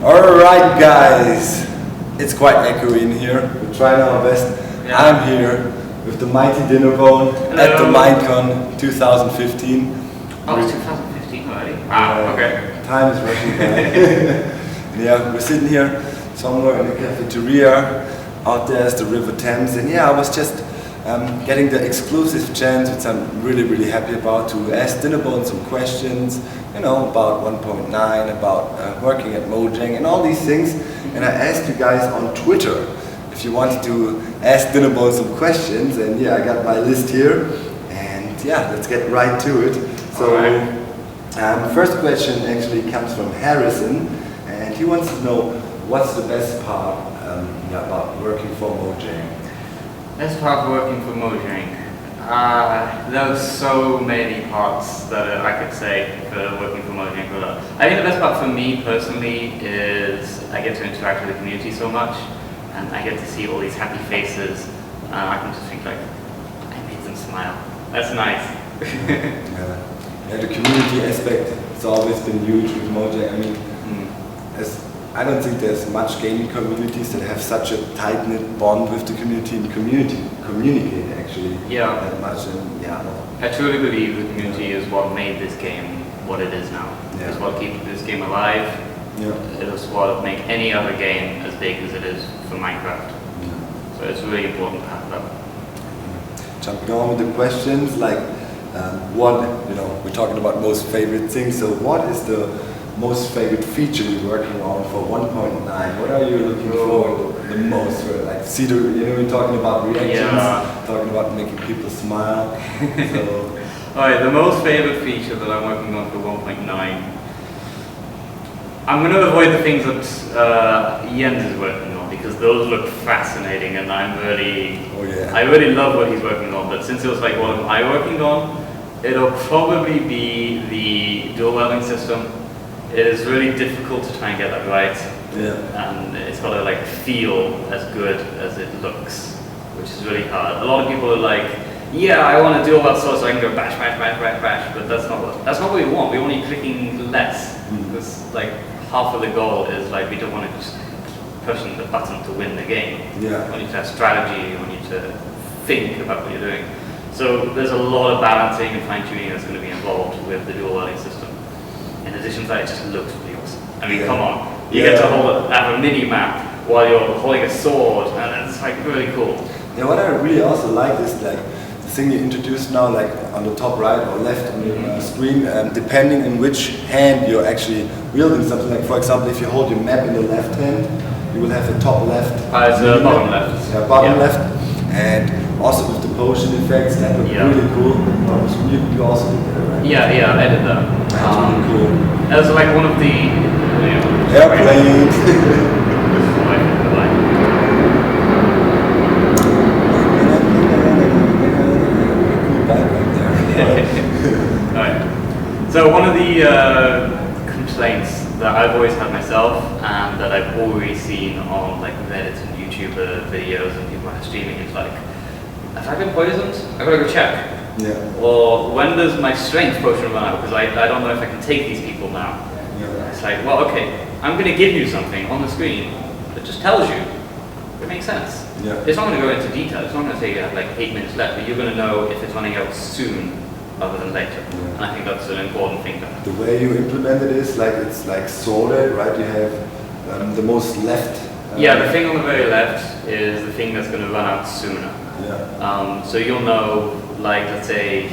Alright guys, it's quite echoey in here, we're trying our best. Yeah. I'm here with the mighty Dinnerbone at the Minecon 2015. Oh, it's 2015 already? Wow, okay. Time is rushing by. Yeah, we're sitting here somewhere in the cafeteria, out there is the River Thames, and yeah, I was just getting the exclusive chance, which I'm really happy about, to ask Dinnerbone some questions, you know, about 1.9, about working at Mojang and all these things. And I asked you guys on Twitter if you wanted to ask Dinnerbone some questions, and yeah, I got my list here, and yeah, let's get right to it. So, first question actually comes from Harrison, and he wants to know what's the best part about working for Mojang. Best part of working for Mojang? There's so many parts that I could say for working for Mojang. I think the best part for me personally is I get to interact with the community so much, and I get to see all these happy faces. I can just think like, I made them smile. That's nice. Yeah, the community aspect has always been huge with Mojang. I mean, I don't think there's much gaming communities that have such a tight-knit bond with the community and communicate actually that much. And yeah, I truly believe the community is what made this game what it is now. Yeah. It's what keeps this game alive. Yeah. It is what make any other game as big as it is for Minecraft. Yeah. So it's really important to have that. Jumping on with the questions, like we're talking about most favorite things. So what is the most favorite feature you're working on for 1.9? What are you looking for the most? Like, we're talking about reactions, talking about making people smile. So. Alright, the most favorite feature that I'm working on for 1.9. I'm going to avoid the things that Jens is working on, because those look fascinating, and I really love what he's working on. But since it was like, what am I working on? It'll probably be the dual welding system. It is really difficult to try and get that right, and it's got to like feel as good as it looks, which is really hard. A lot of people are like, yeah, I want to do all that stuff so I can go bash, but that's not what we want. We want you clicking less, because like half of the goal is like we don't want to just pushing the button to win the game. Yeah. We want you to have strategy. We want you to think about what you're doing. So there's a lot of balancing and fine tuning that's going to be involved with the dual welding system. In addition to that, it just looks really awesome. I mean, come on. You get to have a mini-map while you're holding a sword, and it's like really cool. Yeah, what I really also like is like the thing you introduced now, like on the top right or left on your screen, depending in which hand you're actually wielding something. Like, for example, if you hold your map in the left hand, you will have the top left. It's bottom left. Yeah, bottom left. And also with the potion effects, that looked really cool. You also did that, right? Yeah, I did that. That's really cool. That was like one of the airplanes. Alright. So one of the complaints that I've always had myself, and that I've always seen on like Reddit and YouTuber videos and people are streaming, is like, have I been poisoned? I gotta go check. Yeah. Or when does my strength potion run out? Because I don't know if I can take these people now. Yeah. It's like, well, okay, I'm going to give you something on the screen that just tells you. It makes sense. Yeah. It's not going to go into detail. It's not going to say you have like 8 minutes left, but you're going to know if it's running out soon rather than later. Yeah. And I think that's an important thing to have. The way you implement it is like, it's like sorted, right? You have the most left. The thing on the very left is the thing that's going to run out sooner. Yeah. So you'll know, like, let's say,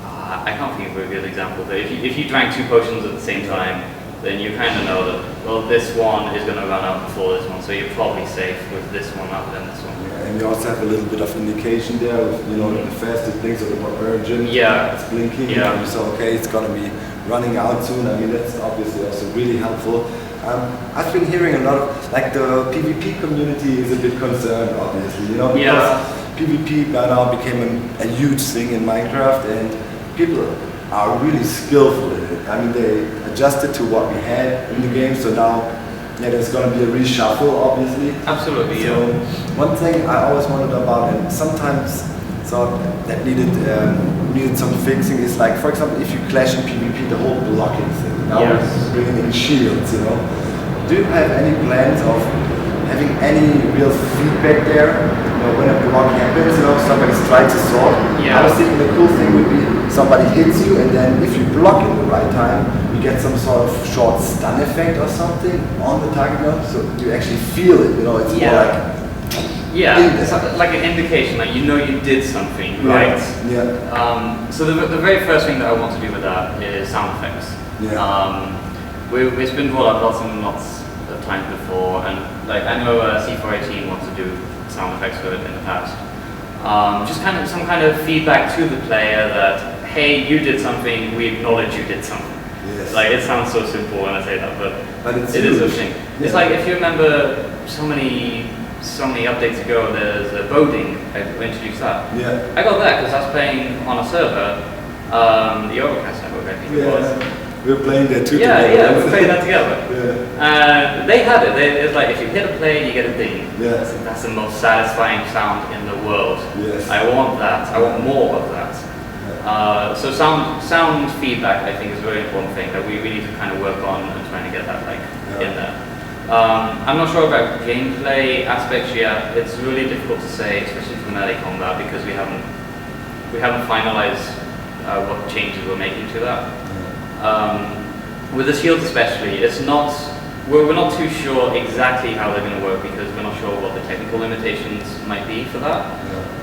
I can't think of a good example, but if you drank 2 potions at the same time, then you kind of know that, well, this one is going to run out before this one, so you're probably safe with this one rather than this one. Yeah, and you also have a little bit of indication there, with, the faster things or the more urgent. Yeah. It's blinking. Yeah. And you say, okay, it's going to be running out soon. I mean, that's obviously also really helpful. I've been hearing a lot of, like, the PvP community is a bit concerned, obviously, because PvP by now became a huge thing in Minecraft, and people are really skillful in it. I mean, they adjusted to what we had in the game, so now there's going to be a reshuffle, obviously. Absolutely, so one thing I always wondered about, and sometimes thought that needed some fixing, is like, for example, if you clash in PvP, the whole blocking thing. Now we're bringing in shields, do you have any plans of having any real feedback there? When a block happens, somebody strikes a sword. Yeah. I was thinking the cool thing would be somebody hits you, and then if you block in the right time, you get some sort of short stun effect or something on the target so you actually feel it. It's more like. Yeah, it's like an indication, like you did something, right? Yeah. So the very first thing that I want to do with that is sound effects. Yeah. It's been brought up lots and lots of times before, and like I know C418 wants to do sound effects for it in the past. Just kind of some kind of feedback to the player that, hey, you did something, we acknowledge you did something. Yes. Like it sounds so simple when I say that, but it is a thing. It's like if you remember so many updates ago, there's a wielding. I introduced that. Yeah. I got that because I was playing on a server, the Overcast network, I think it was. We were playing there too. Yeah, we were playing that together. Yeah. They had it. It's like if you hit a play, you get a ding. Yeah. That's the most satisfying sound in the world. Yes. I want that. I want more of that. So sound feedback, I think, is a very important thing that we need to kind of work on and trying to get that in there. I'm not sure about gameplay aspects yet. It's really difficult to say, especially for melee combat, because we haven't finalized what changes we're making to that. With the shields especially, we're not too sure exactly how they're going to work because we're not sure what the technical limitations might be for that.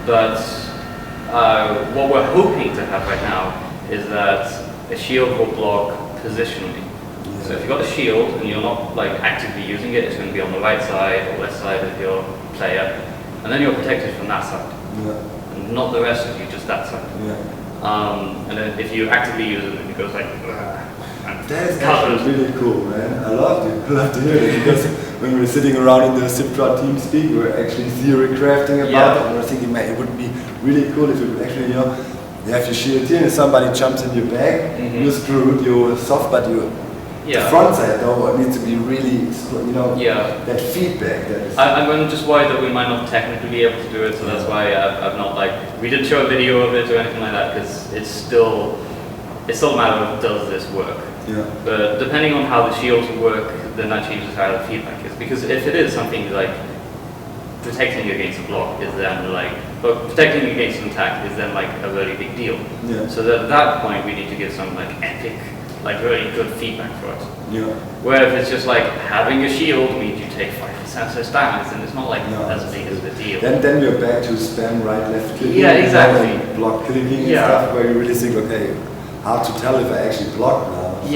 But what we're hoping to have right now is that a shield will block positionally. So if you've got a shield and you're not like actively using it, it's going to be on the right side or left side of your player, and then you're protected from that side, and not the rest of you, just that side. And then if you actively use it, it goes like. That's actually really cool, man. I love to hear it because when we were sitting around in the Snapshot team speak, we were actually theory crafting about it, and we were thinking, man, it would be really cool if you would actually, you have your shield here, and somebody jumps in your back, you're screwed, you're soft, but the front side though needs to be really, that feedback. I'm just worried that we might not technically be able to do it, so that's why I've not we didn't show a video of it or anything like that because it's still a matter of does this work. But depending on how the shields work, then that changes how the feedback is. Because if it is something like protecting against a block is then but protecting against an attack is then a really big deal. So at that point we need to give some epic, really good feedback for us. Where if it's just having a shield means you take 5% less damage, and it's not as big as the deal. Then we're back to spam right, left clicking. Yeah, exactly. Block clicking and stuff where you really think, okay, how to tell if I actually block now. So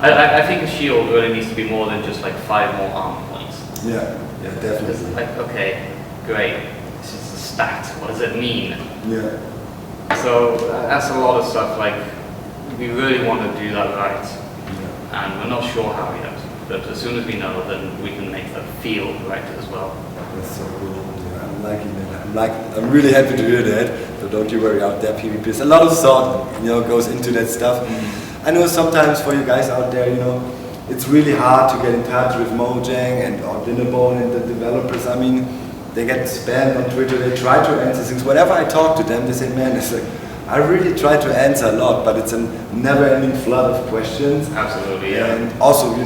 I think a shield really needs to be more than just 5 more armor points. Yeah, definitely. Okay, great. This is a stat. What does it mean? So that's a lot of stuff. We really want to do that right, and we're not sure how yet. But as soon as we know, then we can make that feel right as well. That's so cool. I'm liking that. I'm really happy to hear that. So don't you worry out there, PvPs. A lot of thought, goes into that stuff. I know sometimes for you guys out there, it's really hard to get in touch with Mojang or Dinnerbone and the developers. I mean, they get spammed on Twitter. They try to answer things. Whenever I talk to them, they say, "Man, I really try to answer a lot, but it's a never-ending flood of questions." Absolutely, yeah. And also, you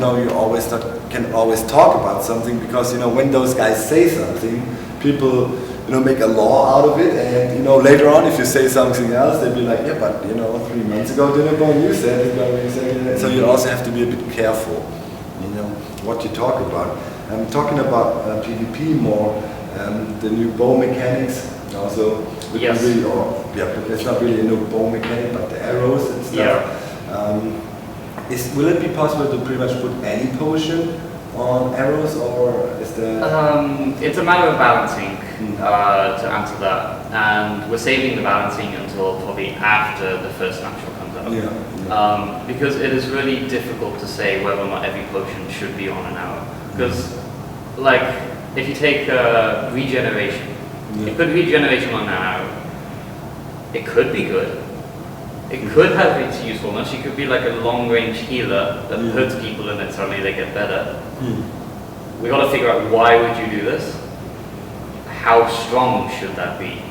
can always talk about something because when those guys say something, people make a law out of it, and later on if you say something else, they'll be like, yeah, but 3 months ago Dinnerbone you said it, but you said it. So you also have to be a bit careful, what you talk about. I'm talking about PvP more, the new bow mechanics. Also, it's not really a new bow mechanic, but the arrows and stuff. Will it be possible to pretty much put any potion on arrows, or is there? It's a matter of balancing to answer that, and we're saving the balancing until probably after the first snapshot comes out. Because it is really difficult to say whether or not every potion should be on an arrow. Because, if you take regeneration, you put regeneration on an arrow, it could be good. It could have its usefulness. You could be like a long-range healer that hurts people and then suddenly they get better. We got to figure out why would you do this? How strong should that be?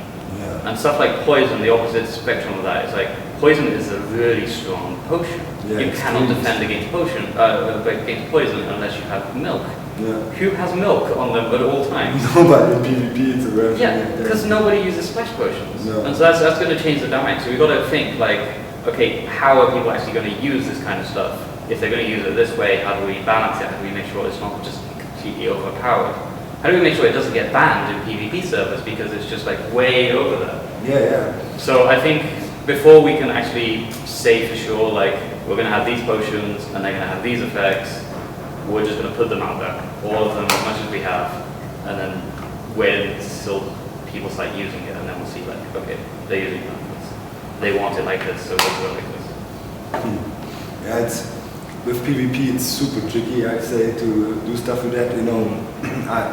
And stuff like poison, the opposite spectrum of that is poison is a really strong potion. Yeah, you cannot defend against against poison unless you have milk. Yeah. Who has milk on them at all times? Nobody in PvP, it's a rare thing. Yeah, because nobody uses splash potions. No. And so that's going to change the dynamic. So we've got to think like, okay, how are people actually going to use this kind of stuff? If they're going to use it this way, how do we balance it? How do we make sure it's not just completely overpowered? How do we make sure it doesn't get banned in PvP servers because it's just like way over there? Yeah. So I think before we can actually say for sure, like, we're going to have these potions and they're going to have these effects, we're just going to put them out there, all of them, as much as we have, and then wait until people start using it, and then we'll see, like, okay, they're using it like this. They want it like this, so we'll do it like this. Yeah, with PvP it's super tricky, I'd say, to do stuff with that. You know,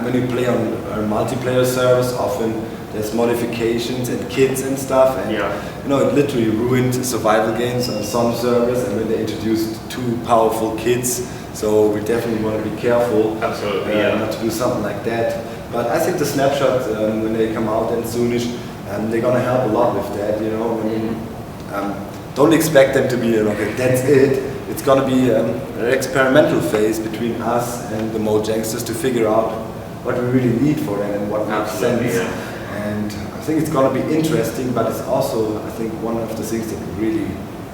when you play on multiplayer servers, often there's modifications and kits and stuff, and you know, it literally ruined survival games on some servers, and when they introduced too powerful kits. So we definitely want to be careful. Absolutely, not to do something like that. But I think the snapshots, when they come out and soonish, they're gonna help a lot with that. You know, don't expect them to be okay, that's it. It's gonna be an experimental phase between us and the Mojangsters to figure out what we really need for that and what makes sense. And I think it's gonna be interesting, but it's also, I think, one of the things that really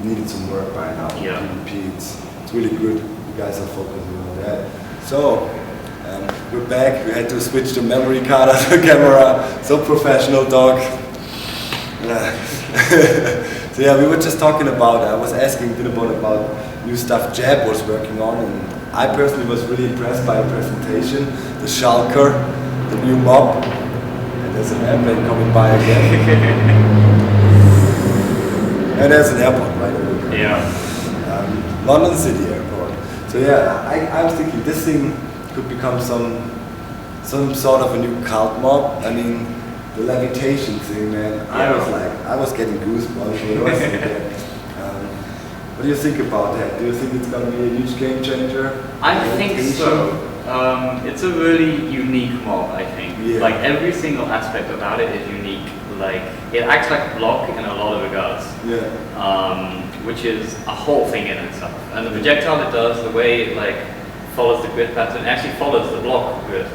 needed some work by now. PvP, it's really good. Guys are focusing on that. So, we're back. We had to switch the memory card on the camera. So professional, dog. So yeah, we were just talking about, I was asking Dinnerbone about new stuff Jab was working on, and I personally was really impressed by the presentation. The Shulker, the new mob, and there's an airplane coming by again. And there's an airport right over there. London City Airport. So yeah, I was thinking this thing could become some sort of a new cult mob. I mean, the levitation thing, man. I was getting goosebumps when I was thinking that. What do you think about that? Do you think it's going to be a huge game changer? I think so. It's a really unique mob, I think. Yeah. Like every single aspect about it is unique. Like it acts like a block in a lot of regards. Which is a whole thing in itself. And the projectile it does, the way it like follows the grid pattern, it actually follows the block grid.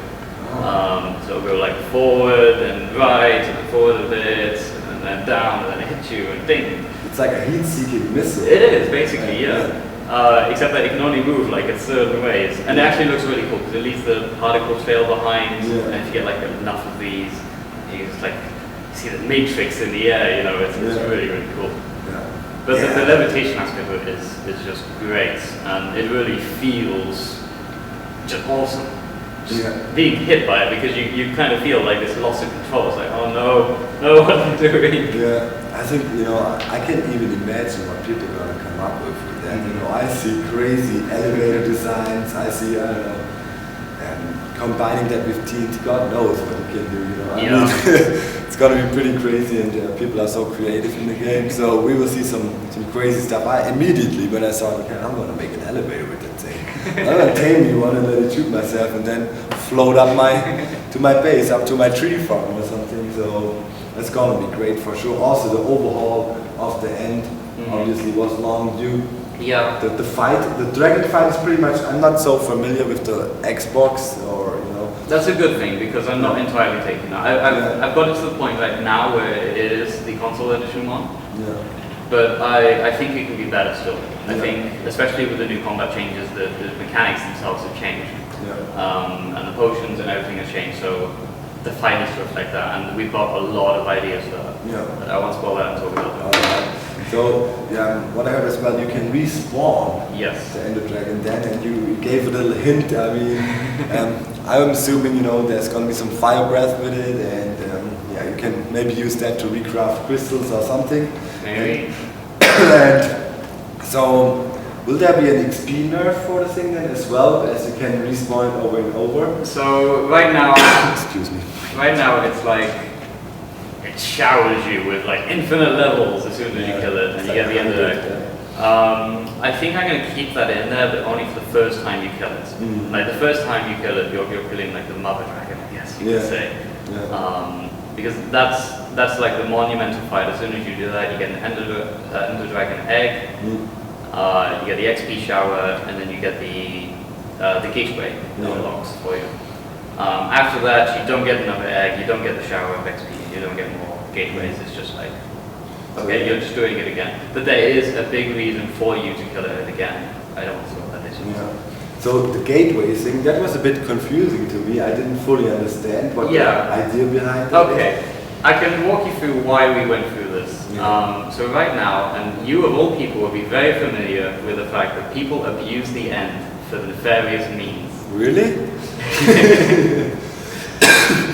So it'll go like forward and right and then forward a bit and then down and then it hits you and ding. It's like a heat-seeking missile. It is, basically, except that it can only move like in certain ways. And it actually looks really cool because it leaves the particle trail behind. And if you get like enough of these, you just like see the matrix in the air, you know, it's really, really cool. But the levitation aspect of it is just great, and it really feels just awesome. Just being hit by it, because you kind of feel like this loss of control. It's like, oh no, what am I doing? I think, you know, I can't even imagine what people are going to come up with that. You know, I see crazy elevator designs, I see, I don't know, combining that with TNT, God knows what you can do, you know. I mean, it's going to be pretty crazy, and people are so creative in the game, so we will see some crazy stuff. I immediately, when I saw, okay, I'm going to make an elevator with that thing. I'm going to tame me one and let it shoot myself, and then float up to my base, up to my tree farm or something, so that's going to be great for sure. Also, the overhaul of the end obviously was long due. The fight, the dragon fight is pretty much, I'm not so familiar with the Xbox or, you know. That's a good thing, because I'm not entirely taking that. I've got it to the point right now where it is the console edition one. But I think it can be better still. I think, especially with the new combat changes, the mechanics themselves have changed. And the potions and everything has changed, so the fight needs to reflect that. And we've got a lot of ideas for that. But I won't spoil that and talk about that. So, what I heard as well, you can respawn the Ender Dragon then, and you gave a little hint. I mean, I'm assuming, you know, there's going to be some fire breath with it, and you can maybe use that to recraft crystals or something. Maybe. And so, will there be an XP nerf for the thing then as well, as you can respawn it over and over? So, right now, excuse me. Right now it's like, it showers you with like infinite levels as soon as you kill it, and you get the end of it. I think I'm going to keep that in there, but only for the first time you kill it. Like the first time you kill it, you're killing like the mother dragon, I guess you could say. Because that's like the monumental fight. As soon as you do that, you get an Ender Dragon egg, You get the XP shower, and then you get the gateway that unlocks for you. After that, you don't get another egg, you don't get the shower of XP, you don't get more gateways. It's just like, okay, you're just doing it again. But there is a big reason for you to kill it again. I don't know what that is. Yeah. So the gateway thing, that was a bit confusing to me. I didn't fully understand what the idea behind it is. I can walk you through why we went through this. Yeah. So right now, and you of all people will be very familiar with the fact that people abuse the end for nefarious means. Really?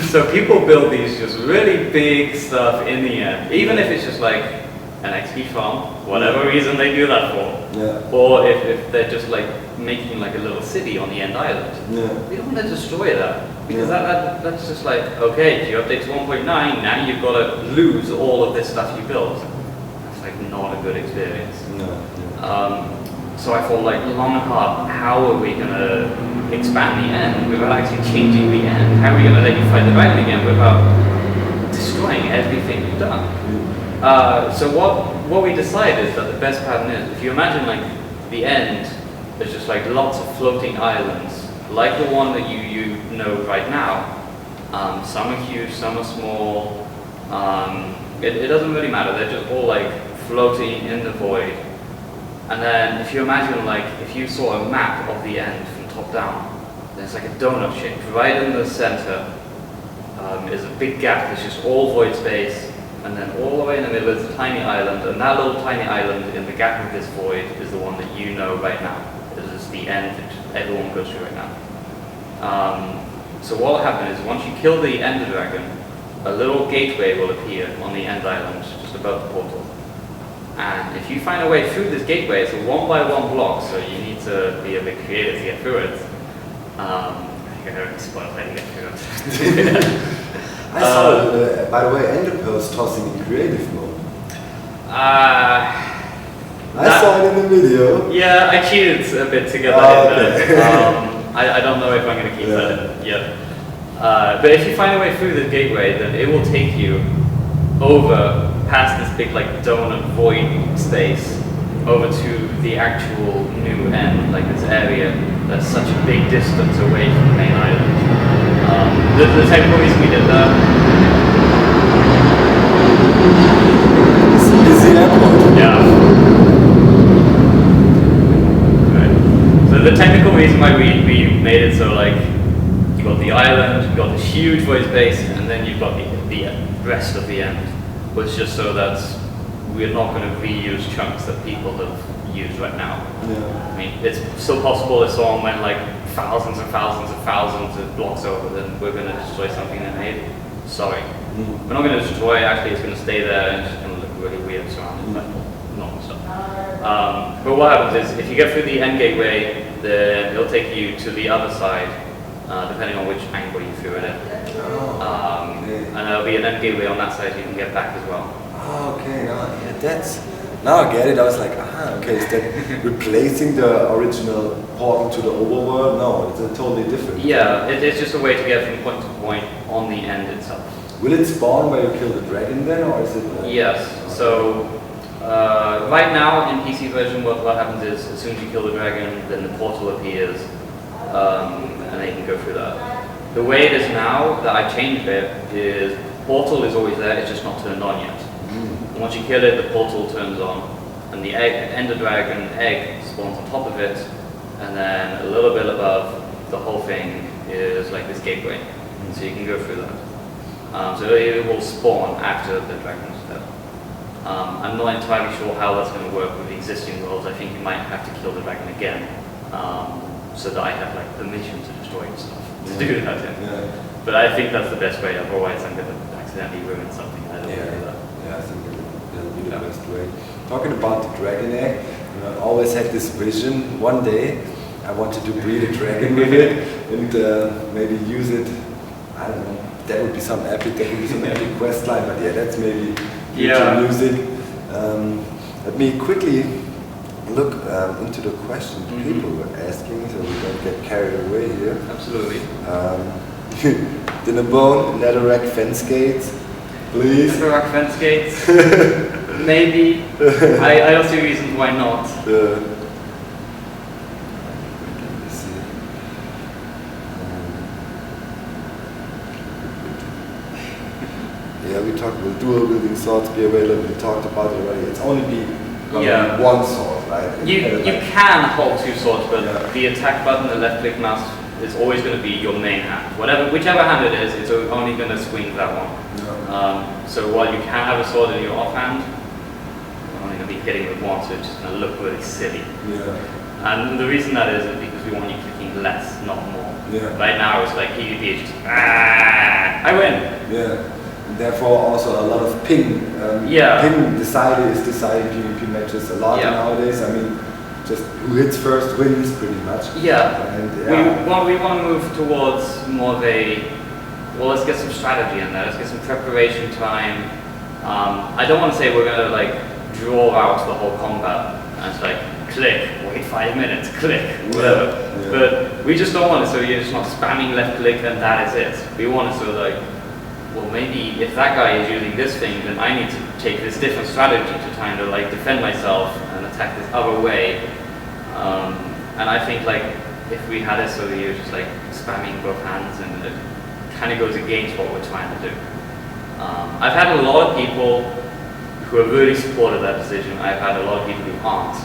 So people build these just really big stuff in the end, even if it's just like an XP farm, whatever reason they do that for. Yeah. Or if they're just like making like a little city on the end island. Yeah. We don't want to destroy that. Because that's just like, okay, you update to 1.9, now you've got to lose all of this stuff you built. That's like not a good experience. No. So I thought like long and hard, how are we going to expand the end without actually changing the end? How are we going to let you fight the dragon again without destroying everything you've done? So what we decided is that the best pattern is, if you imagine like the end, there's just like lots of floating islands, like the one that you know right now. Some are huge, some are small. It doesn't really matter. They're just all like floating in the void. And then if you imagine like if you saw a map of the end from top down, there's like a donut shape. Right in the center is a big gap. There's just all void space. And then all the way in the middle is a tiny island. And that little tiny island in the gap of this void is the one that you know right now. This is the end that everyone goes through right now. So what will happen is once you kill the Ender Dragon, a little gateway will appear on the end island just above the portal. And if you find a way through this gateway, it's a 1x1 block, so you need to be a bit creative to get through it. I think I already spoiled how to get through it. I saw, by the way, Ender Pearls tossing in creative mode. I saw it in the video. Yeah, I cheated a bit to get that in there. I don't know if I'm going to keep that yet. But if you find a way through the gateway, then it will take you over past this big like donut void space over to the actual new end, like this area that's such a big distance away from the main island. The technical reason we did that is the airport. Yeah. So the technical reason why we made it so like you got the island, you got this huge void space, and then you've got the rest of the end, was just so that we're not going to reuse chunks that people have used right now. Yeah. I mean, it's still possible if someone went like thousands and thousands and thousands of blocks over, then we're going to destroy something they made. Sorry. We're not going to destroy it, actually it's going to stay there and it's just going to look really weird surrounded by normal stuff. But what happens is, if you get through the end gateway, then it'll take you to the other side, depending on which angle you threw it in. And there'll be an end gateway on that side so you can get back as well. Oh, okay, now I get it. I was like, okay, is that replacing the original portal to the overworld? No, it's a totally different. Yeah, it's just a way to get from point to point on the end itself. Will it spawn where you kill the dragon then, or is it? Yes, so right now in PC version what happens is as soon as you kill the dragon then the portal appears and they can go through that. The way it is now that I changed it is portal is always there, it's just not turned on yet. And once you kill it the portal turns on and the Ender Dragon egg spawns on top of it, and then a little bit above the whole thing is like this gateway, so you can go through that. So it will spawn after the dragon is dead. I'm not entirely sure how that's going to work with the existing worlds. I think you might have to kill the dragon again, so that I have like permission to destroy the stuff to do that. Yeah. But I think that's the best way. Otherwise, I'm going to accidentally ruin something. I don't want to do that. Yeah, I think that'll be the best way. Talking about the dragon egg, I always had this vision. One day, I wanted to breed a dragon with it and maybe use it. I don't know. That would be some epic quest line, but yeah, that's maybe future music. Let me quickly look into the questions people were asking, so we don't get carried away here. Absolutely. Dinnerbone, netherrack fence gates, please. Netherrack fence gates, maybe. I don't see reasons why not. Yeah, we talked about dual wielding swords be available. We talked about it already. It's only be one sword, right? You can hold two swords, but the attack button, the left click mouse, is always going to be your main hand. Whichever hand it is, it's only going to swing that one. Yeah. So while you can have a sword in your offhand, you're only going to be hitting with one, so it's just going to look really silly. Yeah. And the reason that is because we want you clicking less, not more. Yeah. Right now it's like PvP, it's just I win. Yeah. And therefore also a lot of ping. Ping is deciding PvP matches a lot nowadays. I mean, just who hits first wins pretty much. Yeah. And we want to move towards more of a, well, let's get some strategy in there. Let's get some preparation time. I don't want to say we're going to like draw out the whole combat and it's like click, wait 5 minutes, click, whatever. Yeah. But we just don't want it so you're just not spamming left click and that is it. We want it so like, well, maybe if that guy is using this thing, then I need to take this different strategy to kind of like defend myself and attack this other way. And I think like if we had it so that you're just like spamming both hands and it kind of goes against what we're trying to do. I've had a lot of people who have really supported that decision. I've had a lot of people who aren't.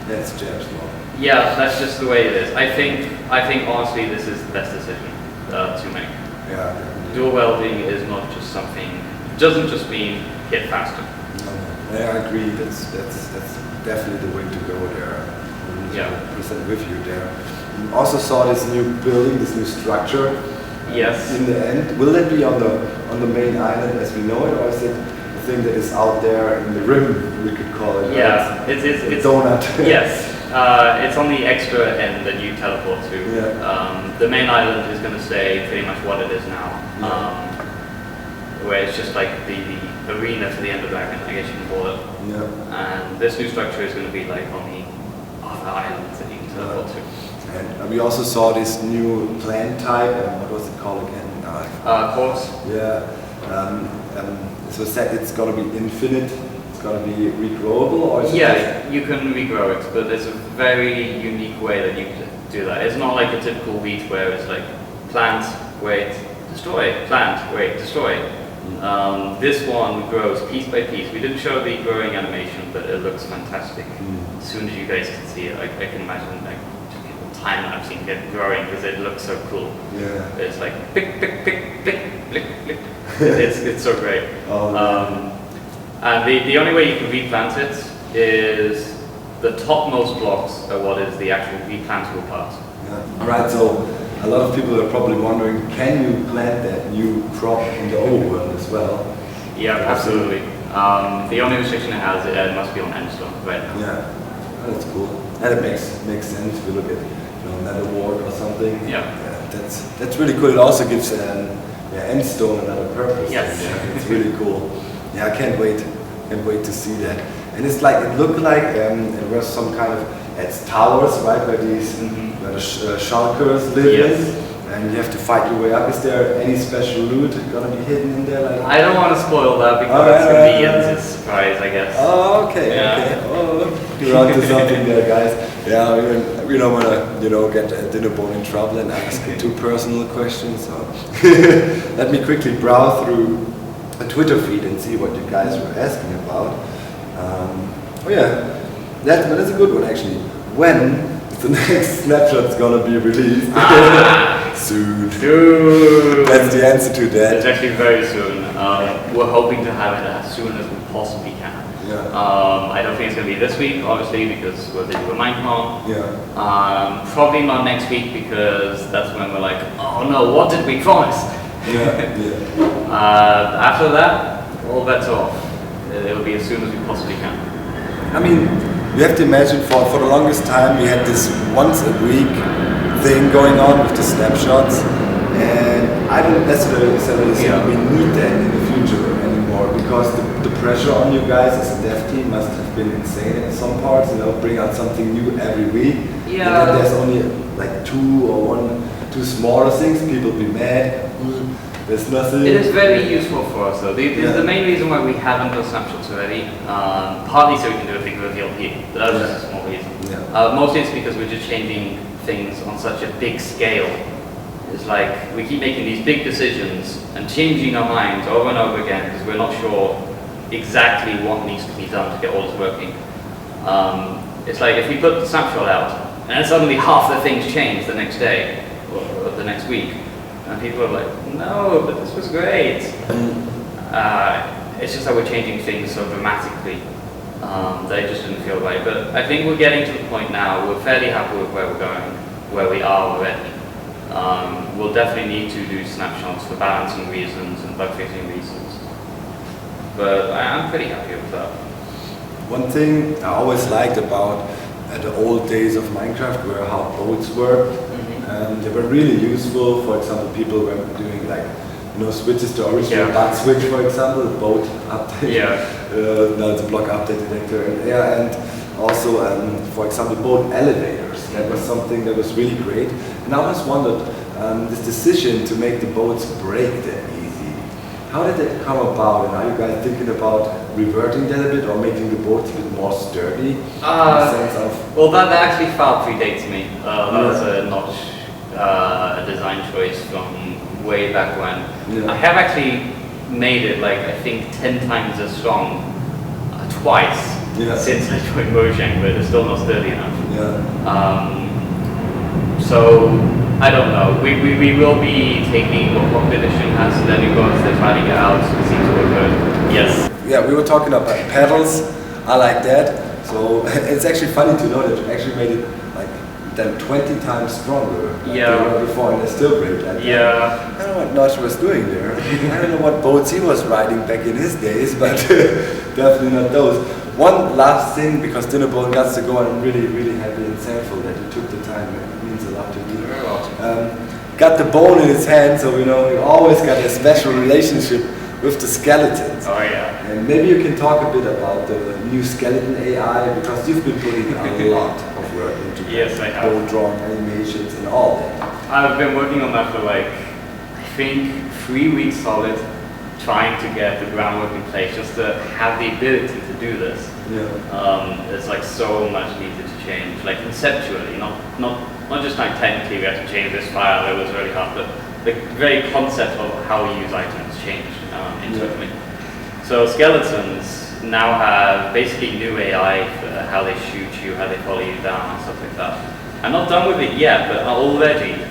That's James law. Yeah, that's just the way it is. I think honestly this is the best decision to make. Yeah. Dual welding is not just something, it doesn't just mean hit faster. No, I agree, that's definitely the way to go there. I'm 100% with you there. We also saw this new building, this new structure. Yes. In the end, will it be on the main island as we know it, or is it the thing that is out there in the rim, we could call it? Yeah, right? it's donut. Yes. It's on the extra end that you teleport to. Yeah. The main island is going to stay pretty much what it is now, where it's just like the arena for the Ender Dragon, I guess you can call it. Yeah. And this new structure is going to be like on the other islands that you can teleport to. And we also saw this new plant type, what was it called again? Course. Yeah. So said it's going to be infinite. It's going to be regrowable, or is it you can regrow it, but there's a very unique way that you can do that. It's not like a typical wheat where it's like plant, wait, destroy, plant, wait, destroy. This one grows piece by piece. We didn't show the growing animation, but it looks fantastic. As soon as you guys can see it, I can imagine like time lapsing it growing because it looks so cool. Yeah. It's like pick, pick, pick, pick, pick, pick. It's so great. And the only way you can replant it is the topmost blocks are what is the actual replantable part. Yeah. Alright, so a lot of people are probably wondering, can you plant that new crop in the overworld as well? Yeah, absolutely. The only restriction it has, it must be on endstone right now. Yeah, that's cool. And it makes sense if you look at another ward or something. Yeah. That's really cool. It also gives endstone another purpose. Yes. Yeah, it's really cool. Yeah, I can't wait to see that. And it's like, it looked like it was some kind of, it's towers, right, where these, where the Shulkers live in. And you have to fight your way up. Is there any special loot gonna be hidden in there? Like, I don't want to spoil that because it's gonna be Jens' surprise, I guess. Oh, okay, okay. Oh, you're onto something there, guys. Yeah, we don't wanna, get Dinnerbone in trouble and ask too personal questions. So let me quickly browse through a Twitter feed and see what you guys were asking about. That's a good one actually. When is the next snapshot gonna be released? Soon. That's the answer to that. It's actually very soon. We're hoping to have it as soon as we possibly can. Yeah. I don't think it's going to be this week, obviously, because we're busy with Minecon. Yeah. Probably not next week because that's when we're like, oh no, what did we promise? After that, all bets are off. It'll be as soon as we possibly can. I mean, you have to imagine for the longest time we had this once a week thing going on with the snapshots, and I don't necessarily think we need that in the future anymore, because the pressure on you guys as a dev team must have been insane in some parts, bring out something new every week. Yeah. And then there's only like two smaller things, people be mad, there's nothing. It is very useful for us though. The main reason why we haven't done snapshots already, partly so we can do a big reveal here, but that was just a small reason. Yeah. Mostly it's because we're just changing things on such a big scale It's like we keep making these big decisions and changing our minds over and over again because we're not sure exactly what needs to be done to get all this working. It's like if we put the snapshot out and then suddenly half the things change the next day or the next week, and people are like, no, but this was great. It's just that we're changing things so dramatically that it just didn't feel right. But I think we're getting to the point now, we're fairly happy with where we're going, where we are already. We'll definitely need to do snapshots for balancing reasons and bug fixing reasons. But I'm pretty happy with that. One thing I always liked about the old days of Minecraft were how boats worked. They were really useful. For example, people were doing like, switches to original bug switch, for example, boat update, now it's a block update detector, and also, for example, boat elevators. That was something that was really great. And I always wondered, this decision to make the boats break that easy, how did that come about? And are you guys thinking about reverting that a bit or making the boats a bit more sturdy? Well, that actually far predates me. That was a design choice from way back when. I have actually made it like I think 10 times as strong twice since I joined Mojang, but it's still not sturdy enough. So I don't know. We will be taking what Pocket Edition has, and then we go to trying it out. It seems to work good. Yes. Yeah, we were talking about pedals. I like that. So it's actually funny to know that you actually made it like then 20 times stronger than they were before, and they still break like that. I don't know what Nosh was doing there. I don't know what boats he was riding back in his days, but definitely not those. One last thing, because Dinnerbone got to go, and I'm really, really happy and thankful that you took the time. It means a lot to me. Got the bone in his hand, so we always got a special relationship with the skeletons. Oh yeah. And maybe you can talk a bit about the new skeleton AI, because you've been putting a lot of work into bone drawing, animations, and all that. I've been working on that for like, I think 3 weeks solid, trying to get the groundwork in place just to have the ability to do this. There's like so much needed to change, like conceptually, not just like technically we have to change this file, it was really hard, but the very concept of how we use items changed internally. So skeletons now have basically new AI for how they shoot you, how they follow you down and stuff like that. I'm not done with it yet, but already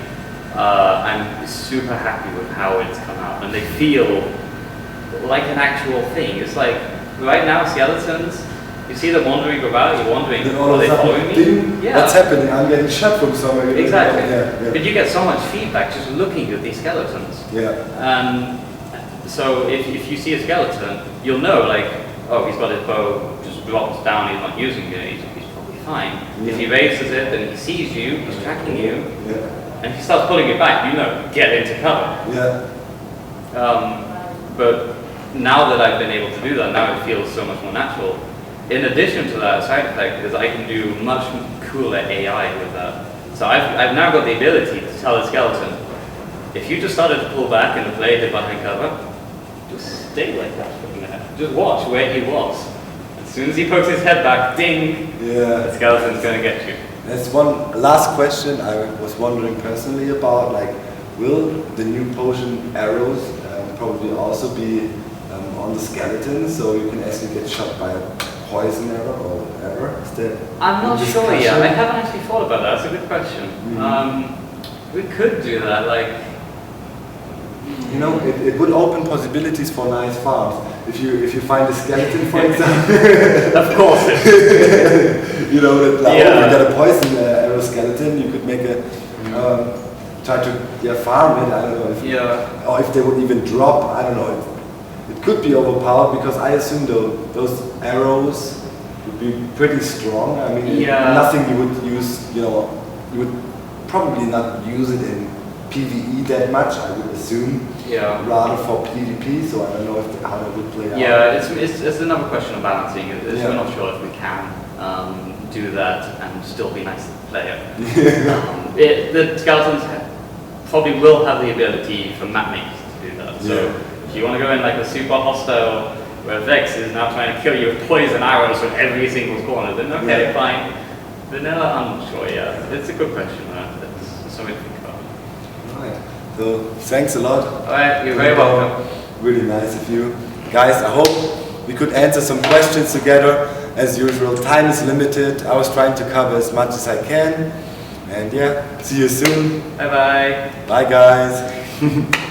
I'm super happy with how it's come out, and they feel like an actual thing. It's like, right now skeletons, you see them wandering about, you're wondering, are they following me? What's happening? I'm getting shot from somewhere. Exactly. But you get so much feedback just looking at these skeletons. So if you see a skeleton, you'll know like, oh, he's got his bow just dropped down, he's not using it, he's probably fine. If he raises it, then he sees you, he's tracking you, and if he starts pulling it back, get into cover. But now that I've been able to do that, now it feels so much more natural. In addition to that, a side effect is I can do much cooler AI with that. So I've now got the ability to tell a skeleton, if you just started to pull back and played it behind cover, just stay like that for a minute. Just watch where he was. As soon as he pokes his head back, ding, the skeleton's going to get you. There's one last question I was wondering personally about, like, will the new potion arrows probably also be on the skeleton, so you can actually get shot by a poison arrow or whatever? Is that I'm not sure yet. I haven't actually thought about that. That's a good question. We could do that, like. It would open possibilities for nice farms. If you find a skeleton, for example. Of course. You got a poison arrow skeleton. You could make a try to farm it. I don't know. Or if they would even drop. I don't know. It could be overpowered, because I assume those arrows would be pretty strong. I mean, nothing you would use. You would probably not use it in PvE that much, I would assume. Rather for PvP. So I don't know how that would play out. It's another question of balancing. We're not sure if we can do that and still be nice to the player. The skeletons probably will have the ability for map makers to do that. So if you want to go in like a super hostile where Vex is now trying to kill you with poison arrows from every single corner, then okay, fine. Vanilla, I'm not sure. It's a good question. It's something to think about. Right. So thanks a lot. Alright, you're very welcome. Really nice of you. Guys, I hope we could answer some questions together. As usual, time is limited. I was trying to cover as much as I can. And yeah, see you soon. Bye bye. Bye guys.